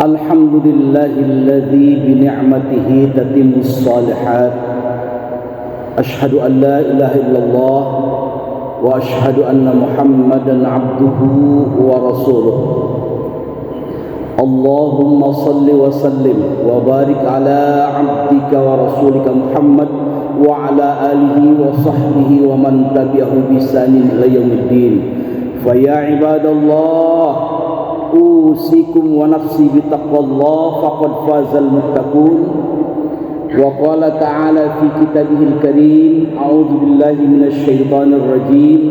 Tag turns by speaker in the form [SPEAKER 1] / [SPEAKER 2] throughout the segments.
[SPEAKER 1] Alhamdulillahilladzi bini'matihi tatimmus shalihat. Asyhadu an la ilaha illallah wa asyhadu anna Muhammadan abduhu wa rasuluh. Allahumma salli wa sallim wa barik ala abdika wa rasulika Muhammad wa ala alihi wa sahbihi wa man tabi'ahu bi ihsanin ila yaumiddin. Fa ya ibadallah, usikum wa nafsi bitaqwallah faqad fazal muttaqun. Wa qala ta'ala fi kitabihil karim, a'udzu billahi minasy syaithanir rajim.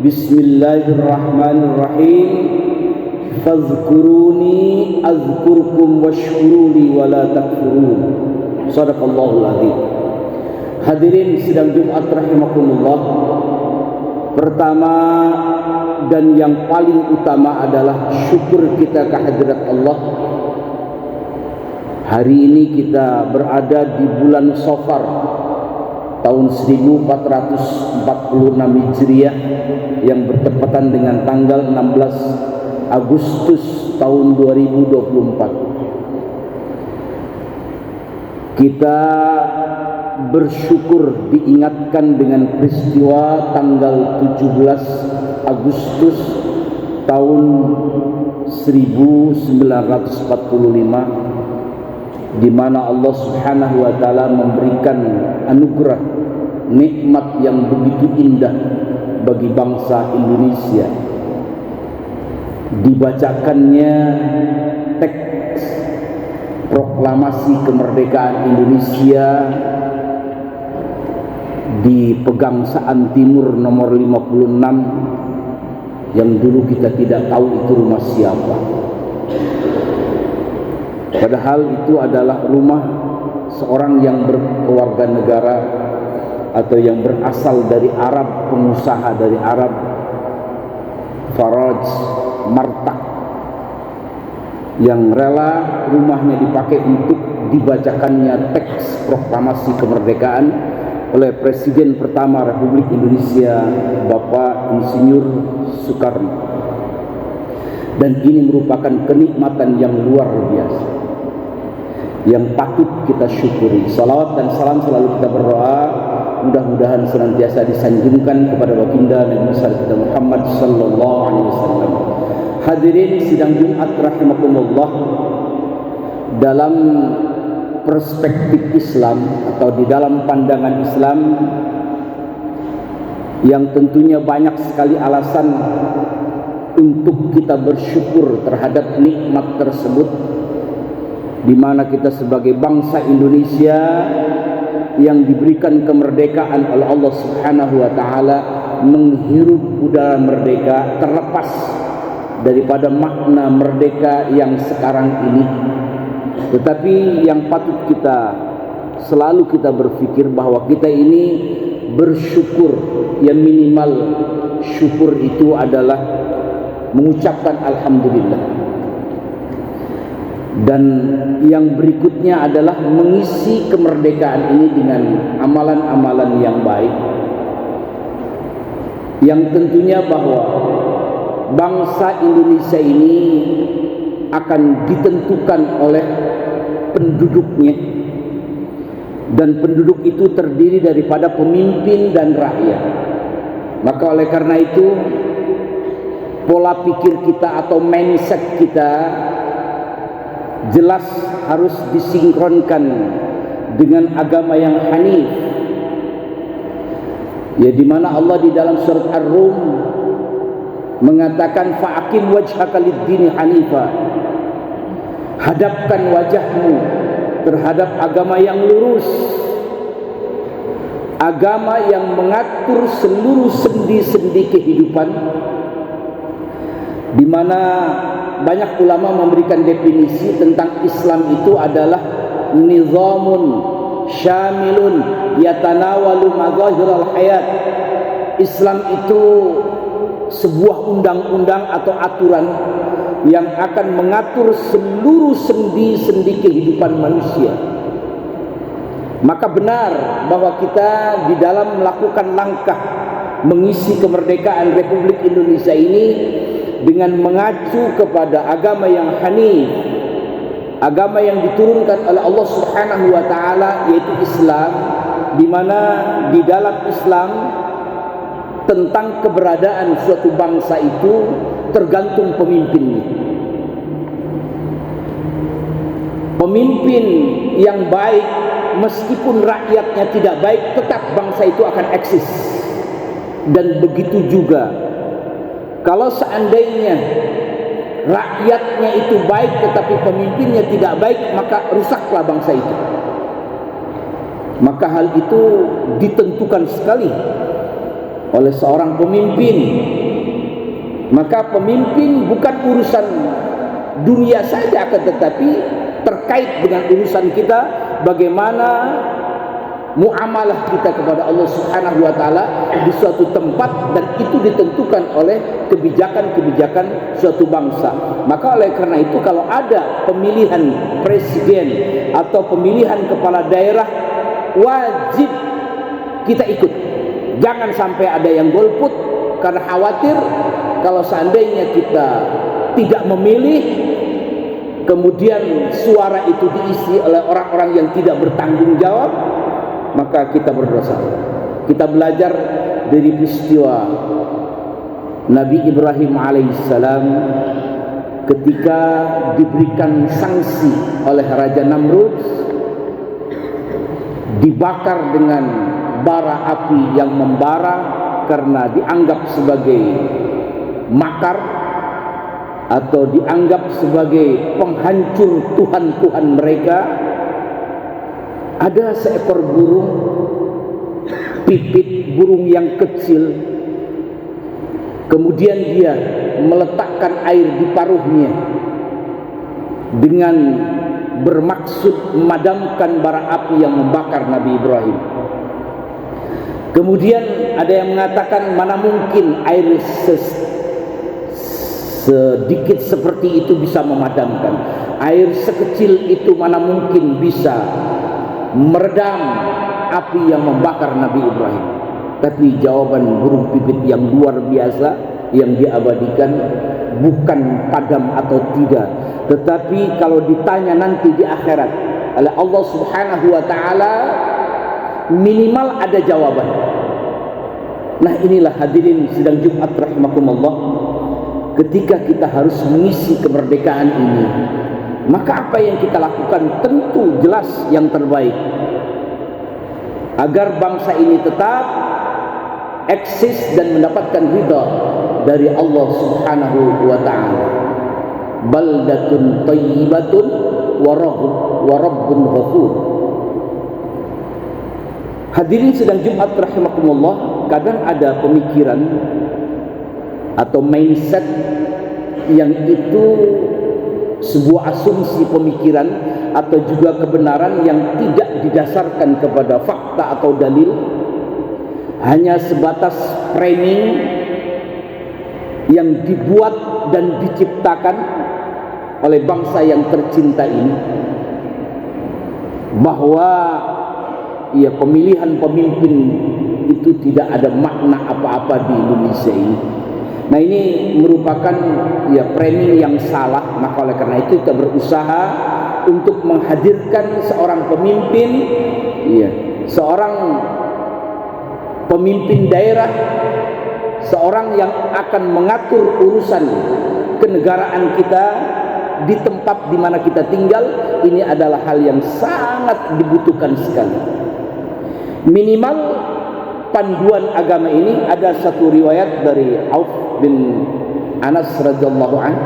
[SPEAKER 1] Bismillahirrahmanirrahim. Fadhkuruni azkurkum washkuruli wa la takfurun. Shadaqallahul azim. Hadirin sidang Jumat rahimakumullah. Pertama dan yang paling utama adalah syukur kita kehadirat Allah. Hari ini kita berada di bulan Safar tahun 1446 Hijriah yang bertepatan dengan tanggal 16 Agustus tahun 2024. Kita bersyukur diingatkan dengan peristiwa tanggal 17 Agustus tahun 1945, di mana Allah Subhanahu wa taala memberikan anugerah nikmat yang begitu indah bagi bangsa Indonesia. Dibacakannya teks proklamasi kemerdekaan Indonesia di Pegangsaan Timur nomor 56 yang dulu kita tidak tahu itu rumah siapa. Padahal itu adalah rumah seorang yang berkeluarga negara atau yang berasal dari Arab, pengusaha dari Arab, Faraj Martak, yang rela rumahnya dipakai untuk dibacakannya teks proklamasi kemerdekaan oleh Presiden pertama Republik Indonesia, Bapak Insinyur Soekarno. Dan ini merupakan kenikmatan yang luar biasa yang patut kita syukuri. Salawat dan salam selalu kita berdoa mudah-mudahan senantiasa disanjungkan kepada baginda Nabi besar kita Muhammad sallallahu alaihi wasallam. Hadirin sidang Jumat rahimakumullah, dalam perspektif Islam atau di dalam pandangan Islam yang tentunya banyak sekali alasan untuk kita bersyukur terhadap nikmat tersebut, di mana kita sebagai bangsa Indonesia yang diberikan kemerdekaan oleh Allah Subhanahu wa taala menghirup udara merdeka, terlepas daripada makna merdeka yang sekarang ini. Tetapi yang patut kita selalu kita berpikir bahwa kita ini bersyukur, yang minimal syukur itu adalah mengucapkan alhamdulillah. Dan yang berikutnya adalah mengisi kemerdekaan ini dengan amalan-amalan yang baik, yang tentunya bahwa bangsa Indonesia ini akan ditentukan oleh penduduknya, dan penduduk itu terdiri daripada pemimpin dan rakyat. Maka oleh karena itu pola pikir kita atau mindset kita jelas harus disinkronkan dengan agama yang hanif, ya, di mana Allah di dalam surat Ar-Rum mengatakan fa'aqim wajhaka lid-dini hanifa, hadapkan wajahmu terhadap agama yang lurus, agama yang mengatur seluruh sendi-sendi kehidupan, di mana banyak ulama memberikan definisi tentang Islam itu adalah nizamun syamilun yatanawalu madzahiral hayat. Islam itu sebuah undang-undang atau aturan yang akan mengatur seluruh sendi-sendi kehidupan manusia. Maka benar bahwa kita di dalam melakukan langkah mengisi kemerdekaan Republik Indonesia ini dengan mengacu kepada agama yang hanif, agama yang diturunkan oleh Allah Subhanahu wa taala, yaitu Islam, di mana di dalam Islam tentang keberadaan suatu bangsa itu tergantung pemimpinnya. Pemimpin yang baik, meskipun rakyatnya tidak baik, tetap bangsa itu akan eksis. Dan begitu juga kalau seandainya rakyatnya itu baik tetapi pemimpinnya tidak baik, maka rusaklah bangsa itu. Maka hal itu ditentukan sekali oleh seorang pemimpin. Maka pemimpin bukan urusan dunia saja, akan tetapi terkait dengan urusan kita, bagaimana muamalah kita kepada Allah Subhanahu wa taala di suatu tempat, dan itu ditentukan oleh kebijakan-kebijakan suatu bangsa. Maka oleh karena itu, kalau ada pemilihan presiden atau pemilihan kepala daerah, wajib kita ikut. Jangan sampai ada yang golput, karena khawatir kalau seandainya kita tidak memilih, kemudian suara itu diisi oleh orang-orang yang tidak bertanggung jawab, maka kita berdosa. Kita belajar dari peristiwa Nabi Ibrahim alaihissalam ketika diberikan sanksi oleh Raja Namrud, dibakar dengan bara api yang membara karena dianggap sebagai makar atau dianggap sebagai penghancur Tuhan-Tuhan mereka. Ada seekor burung, pipit burung yang kecil, kemudian dia meletakkan air di paruhnya dengan bermaksud memadamkan bara api yang membakar Nabi Ibrahim. Kemudian ada yang mengatakan, mana mungkin air sedikit seperti itu bisa memadamkan. Air sekecil itu mana mungkin bisa meredam api yang membakar Nabi Ibrahim. Tapi jawaban burung pipit yang luar biasa yang diabadikan, bukan padam atau tidak, tetapi kalau ditanya nanti di akhirat oleh Allah Subhanahu wa taala, minimal ada jawaban. Nah, inilah hadirin sidang Jumat rahimakumullah, ketika kita harus mengisi kemerdekaan ini, maka apa yang kita lakukan tentu jelas yang terbaik agar bangsa ini tetap eksis dan mendapatkan ridha dari Allah Subhanahu wa taala. Baldatun thayyibatun wa rabbun ghafur. Hadirin sidang Jumat rahimakumullah, kadang ada pemikiran atau mindset yang itu sebuah asumsi pemikiran atau juga kebenaran yang tidak didasarkan kepada fakta atau dalil, hanya sebatas framing yang dibuat dan diciptakan oleh bangsa yang tercinta ini, bahwa ya pemilihan pemimpin itu tidak ada makna apa-apa di Indonesia ini. Nah, ini merupakan ya framing yang salah. Maka oleh karena itu kita berusaha untuk menghadirkan seorang pemimpin, ya, seorang pemimpin daerah, seorang yang akan mengatur urusan kenegaraan kita di tempat di mana kita tinggal. Ini adalah hal yang sangat dibutuhkan sekali. Minimal panduan agama ini, ada satu riwayat dari Auf bin Anas radhiyallahu anhu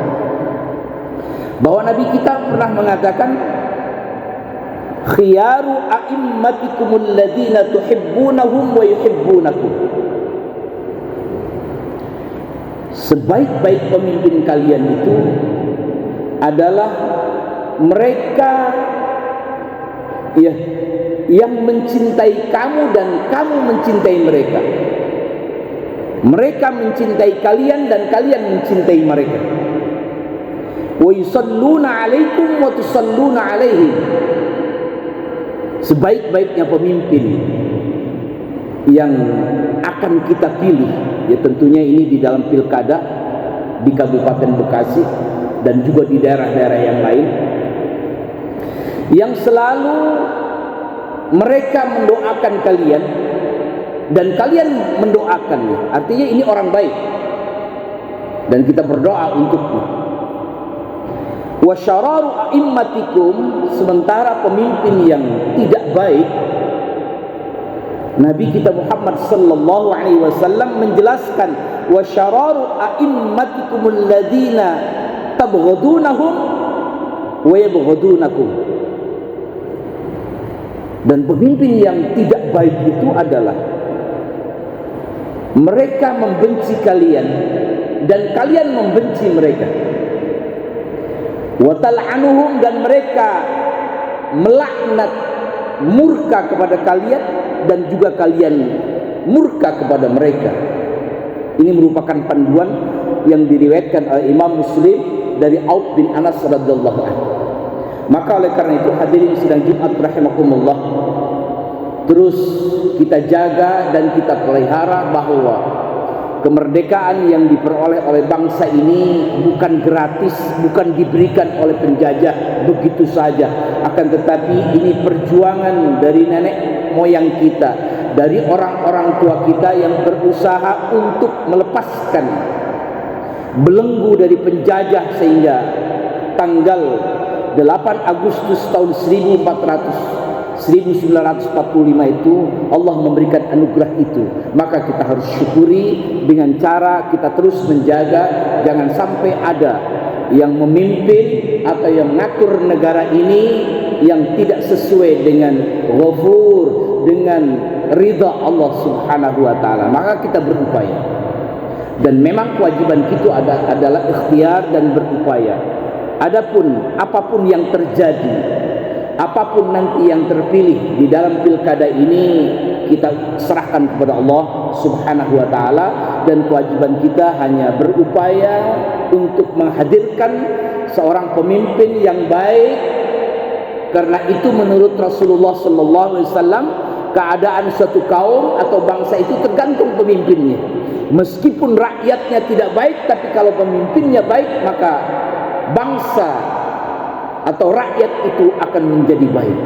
[SPEAKER 1] bahwa Nabi kita pernah mengatakan, khiyaru a'immatikumul ladzina tuhibbunahum wa yuhibbunakum. Sebaik-baik pemimpin kalian itu adalah mereka ya yang mencintai kamu dan kamu mencintai mereka. Mereka mencintai kalian dan kalian mencintai mereka. Wa yusalluna 'alaikum wa tusalluna 'alaihim. Sebaik-baiknya pemimpin yang akan kita pilih, ya tentunya ini di dalam pilkada di Kabupaten Bekasi dan juga di daerah-daerah yang lain, yang selalu mereka mendoakan kalian dan kalian mendoakannya. Artinya ini orang baik dan kita berdoa untuknya. Wa syararu a'immatikum, sementara pemimpin yang tidak baik, Nabi kita Muhammad sallallahu alaihi wasallam menjelaskan, wa syararu a'immatikum alladziina tabghadunahum wa yabghadunakum. Dan pemimpin yang tidak baik itu adalah mereka membenci kalian dan kalian membenci mereka. Wa tal'anuhum, dan mereka melaknat, murka kepada kalian dan juga kalian murka kepada mereka. Ini merupakan panduan yang diriwayatkan oleh Imam Muslim dari Auf bin Anas radhiyallahu anhu. Maka oleh karena itu hadirin sidang Jumat rahimakumullah, terus kita jaga dan kita pelihara bahwa kemerdekaan yang diperoleh oleh bangsa ini bukan gratis, bukan diberikan oleh penjajah begitu saja, akan tetapi ini perjuangan dari nenek moyang kita, dari orang-orang tua kita yang berusaha untuk melepaskan belenggu dari penjajah, sehingga tanggal 8 Agustus tahun 1945 itu Allah memberikan anugerah itu. Maka kita harus syukuri dengan cara kita terus menjaga, jangan sampai ada yang memimpin atau yang mengatur negara ini yang tidak sesuai dengan ghafur, dengan ridha Allah subhanahu wa ta'ala. Maka kita berupaya, dan memang kewajiban kita adalah ikhtiar dan berupaya. Adapun apapun yang terjadi, apapun nanti yang terpilih di dalam pilkada ini, kita serahkan kepada Allah subhanahu wa ta'ala, dan kewajiban kita hanya berupaya untuk menghadirkan seorang pemimpin yang baik. Karena itu menurut Rasulullah sallallahu alaihi wasallam, keadaan suatu kaum atau bangsa itu tergantung pemimpinnya. Meskipun rakyatnya tidak baik, tapi kalau pemimpinnya baik, maka bangsa atau rakyat itu akan menjadi baik.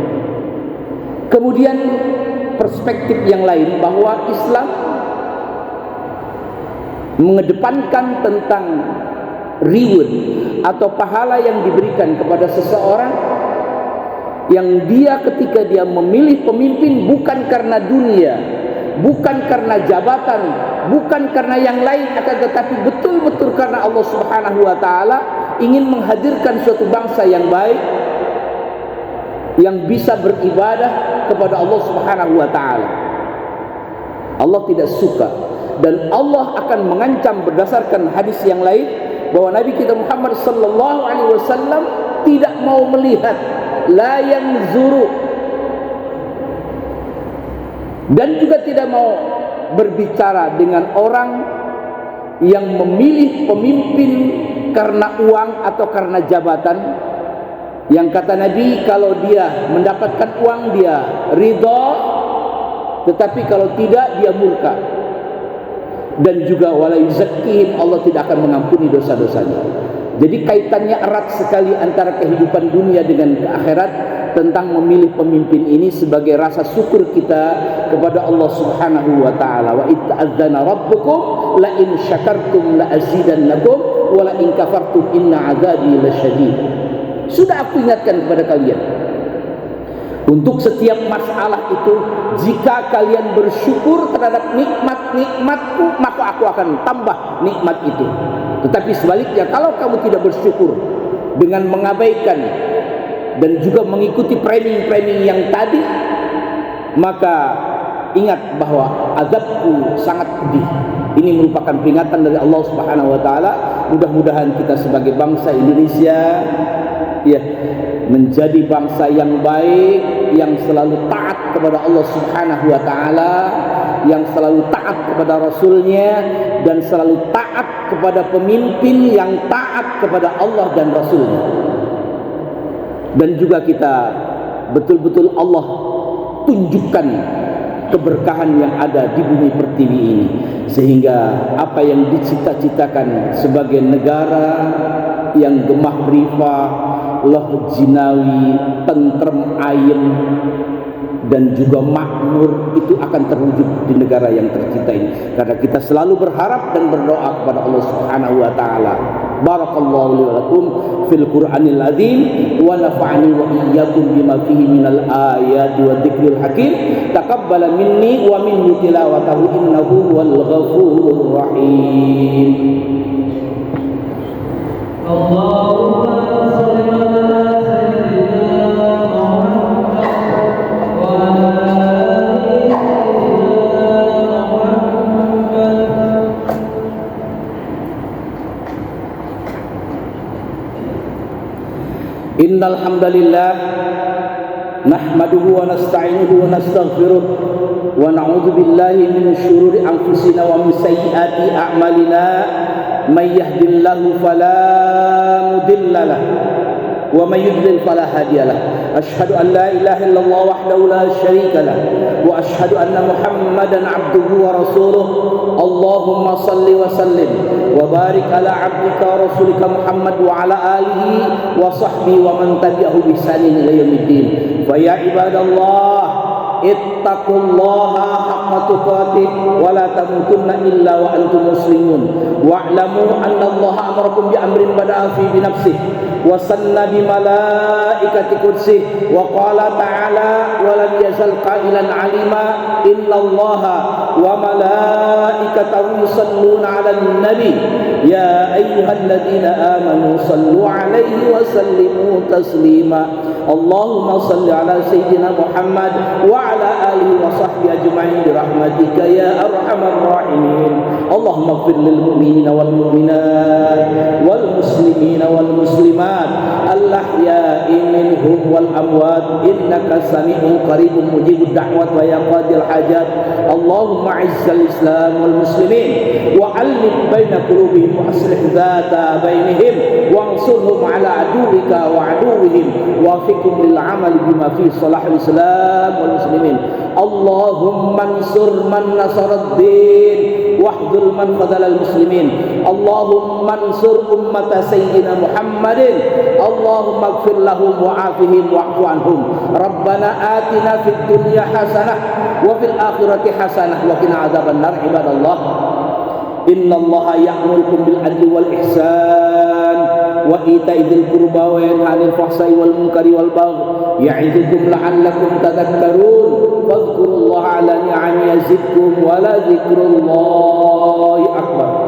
[SPEAKER 1] Kemudian perspektif yang lain, bahwa Islam mengedepankan tentang reward atau pahala yang diberikan kepada seseorang yang dia ketika dia memilih pemimpin bukan karena dunia, bukan karena jabatan, bukan karena yang lain, akan tetapi betul-betul karena Allah subhanahu wa ta'ala ingin menghadirkan suatu bangsa yang baik, yang bisa beribadah kepada Allah subhanahu wa ta'ala. Allah tidak suka, dan Allah akan mengancam berdasarkan hadis yang lain, bahwa Nabi kita Muhammad sallallahu alaihi wasallam tidak mau melihat, la yanzuru, dan juga tidak mau berbicara dengan orang yang memilih pemimpin karena uang atau karena jabatan, yang kata Nabi kalau dia mendapatkan uang dia ridha, tetapi kalau tidak dia murka. Dan juga wala yuzakkihim, Allah tidak akan mengampuni dosa-dosanya. Jadi kaitannya erat sekali antara kehidupan dunia dengan akhirat, tentang memilih pemimpin ini sebagai rasa syukur kita kepada Allah subhanahu wa ta'ala. Wa itta'adzana rabbukum la in syakartum la azidannakum wa la in kafartum inna azabi lasyadid. Sudah aku ingatkan kepada kalian, untuk setiap masalah itu, jika kalian bersyukur terhadap nikmat-nikmatku, maka aku akan tambah nikmat itu. Tetapi sebaliknya, kalau kamu tidak bersyukur dengan mengabaikan dan juga mengikuti framing-framing yang tadi, maka ingat bahwa azabku sangat pedih. Ini merupakan peringatan dari Allah subhanahu wa ta'ala. Mudah-mudahan kita sebagai bangsa Indonesia ya menjadi bangsa yang baik, yang selalu taat kepada Allah subhanahu wa ta'ala, yang selalu taat kepada Rasulnya, dan selalu taat kepada pemimpin yang taat kepada Allah dan Rasulnya. Dan juga kita betul-betul Allah tunjukkan keberkahan yang ada di bumi pertiwi ini, sehingga apa yang dicita-citakan sebagai negara yang gemah berifah, loh jinawi, tentrem, ayem, dan juga makmur itu akan terwujud di negara yang tercinta ini. Karena kita selalu berharap dan berdoa kepada Allah Subhanahu wa taala. Barakallahu li wa lakum fil Qur'anil azim wa nafa'ani wa iyyakum bima fihi minal ayati wa dzikril hakim. Taqabbala minni wa minni tilawatahu innahu wal ghafurur rahim.
[SPEAKER 2] Allahumma shalli ala sayyidina Muhammad wa ala ali sayyidina Muhammad.
[SPEAKER 1] Innal hamdalillah nahmaduhu wa nasta'inuhu wa nastaghfiruh wa na'udzu billahi min syururi anfusina wa min sayyiati a'malina. May yahdihillahu fala mudilla lahu wa may yudlil fala hadiya lahu. Asyhadu an la ilaha illallah wahdahu la syarika lahu wa asyhadu anna Muhammadan 'abduhu wa rasuluh. Allahumma salli wa sallim wa barik ala 'abdika wa rasulika Muhammad wa ala alihi wa sahbihi wa man tabi'ahu bi ihsanin ila yaumiddin. Fa ya ibadallah ittaqullaha haqqa tuqatih wa la tamutunna illa wa antum muslimun wa'lamu anna Allah amarakum bi amrin bada'a fi bi nafsihi wa sanna bi malaikati kursihi wa qala ta'ala wa lam yazal qailan 'alima inna Allaha wa malaikatahu yusalluna 'alan nabi ya ayyuhalladzina amanu sallu 'alaihi wa sallimu taslima. Allahumma salli ala sayyidina Muhammad wa ala alihi wa sahbihi ajma'in bi rahmatika ya arhamar rahimin. Allahumma ighfir lil mu'minina wal mu'minat wal muslimina wal muslimat al ahya'i minhum wal amwat innaka sami'un qaribun mujibud da'wat wa ya qadil hajat. Allahumma izzal islam wal muslimin wa alif baina qulubihim wa aslih dhata bainihim wa ansurhum ala aduwika wa aduwwihim wa fikum lil amali bima fi salahil islam wal muslimin. Allahumma ansur man nasarad din wahdul man khadalal muslimin. Allahumma ansur ummata sayyidina Muhammadin. Allahumma ighfir lahum wa'afihim wa'fu anhum. Rabbana atina fid dunya hasanah wa fil akhirati hasanah wa qina adzaban nar. Ibadallah, innallaha ya'murukum bil adli wal ihsan wa ita'i dzil qurba wa yanha 'anil fahsai wal munkari wal baghi ya'idukum la'allakum tadhakkarun. Fadhkurullaha 'ala ni'ami yazidkum wa la dzikrullahi akbar.